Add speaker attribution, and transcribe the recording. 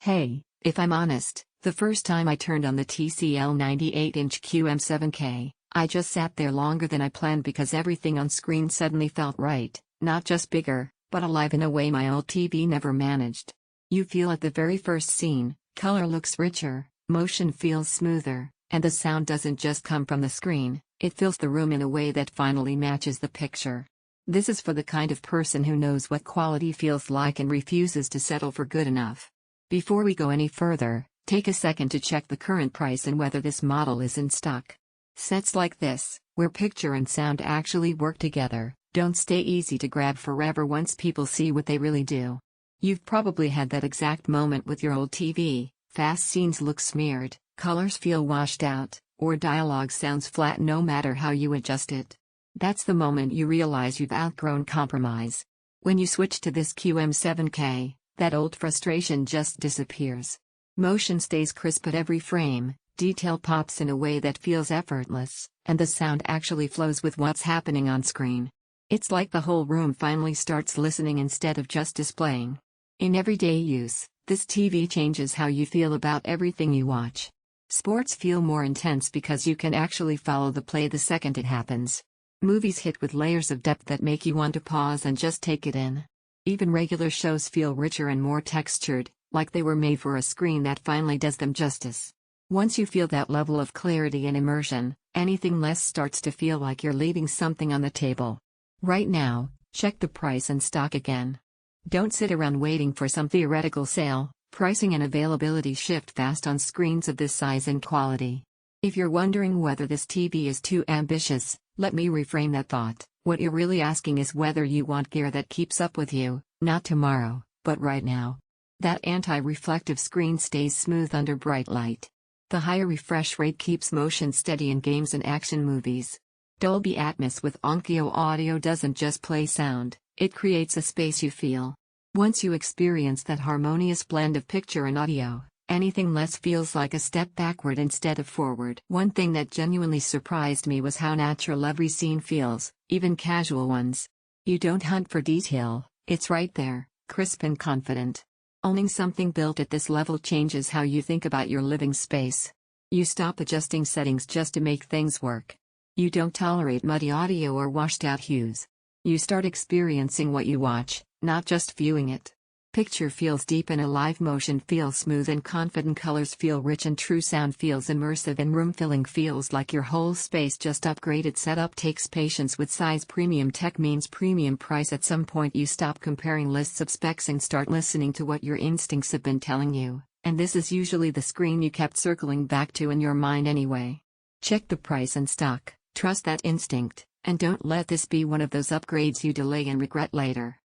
Speaker 1: Hey, if I'm honest, the first time I turned on the TCL 98-inch QM7K, I just sat there longer than I planned because everything on screen suddenly felt right, not just bigger, but alive in a way my old TV never managed. You feel at the very first scene, color looks richer, motion feels smoother, and the sound doesn't just come from the screen, it fills the room in a way that finally matches the picture. This is for the kind of person who knows what quality feels like and refuses to settle for good enough. Before we go any further, take a second to check the current price and whether this model is in stock. Sets like this, where picture and sound actually work together, don't stay easy to grab forever once people see what they really do. You've probably had that exact moment with your old TV. Fast scenes look smeared, colors feel washed out, or dialogue sounds flat no matter how you adjust it. That's the moment you realize you've outgrown compromise. When you switch to this QM7K, that old frustration just disappears. Motion stays crisp at every frame, detail pops in a way that feels effortless, and the sound actually flows with what's happening on screen. It's like the whole room finally starts listening instead of just displaying. In everyday use, this TV changes how you feel about everything you watch. Sports feel more intense because you can actually follow the play the second it happens. Movies hit with layers of depth that make you want to pause and just take it in. Even regular shows feel richer and more textured, like they were made for a screen that finally does them justice. Once you feel that level of clarity and immersion, anything less starts to feel like you're leaving something on the table. Right now, check the price and stock again. Don't sit around waiting for some theoretical sale. Pricing and availability shift fast on screens of this size and quality. If you're wondering whether this TV is too ambitious, let me reframe that thought. What you're really asking is whether you want gear that keeps up with you, not tomorrow, but right now. That anti-reflective screen stays smooth under bright light. The higher refresh rate keeps motion steady in games and action movies. Dolby Atmos with Onkyo audio doesn't just play sound, it creates a space you feel. Once you experience that harmonious blend of picture and audio, anything less feels like a step backward instead of forward. One thing that genuinely surprised me was how natural every scene feels, even casual ones. You don't hunt for detail, it's right there, crisp and confident. Owning something built at this level changes how you think about your living space. You stop adjusting settings just to make things work. You don't tolerate muddy audio or washed out hues. You start experiencing what you watch, not just viewing it. Picture feels deep and alive, motion feels smooth and confident, colors feel rich and true, sound feels immersive, and room filling feels like your whole space just upgraded. Setup takes patience with size. Premium tech means premium price. At some point you stop comparing lists of specs and start listening to what your instincts have been telling you, and this is usually the screen you kept circling back to in your mind anyway. Check the price and stock, trust that instinct, and don't let this be one of those upgrades you delay and regret later.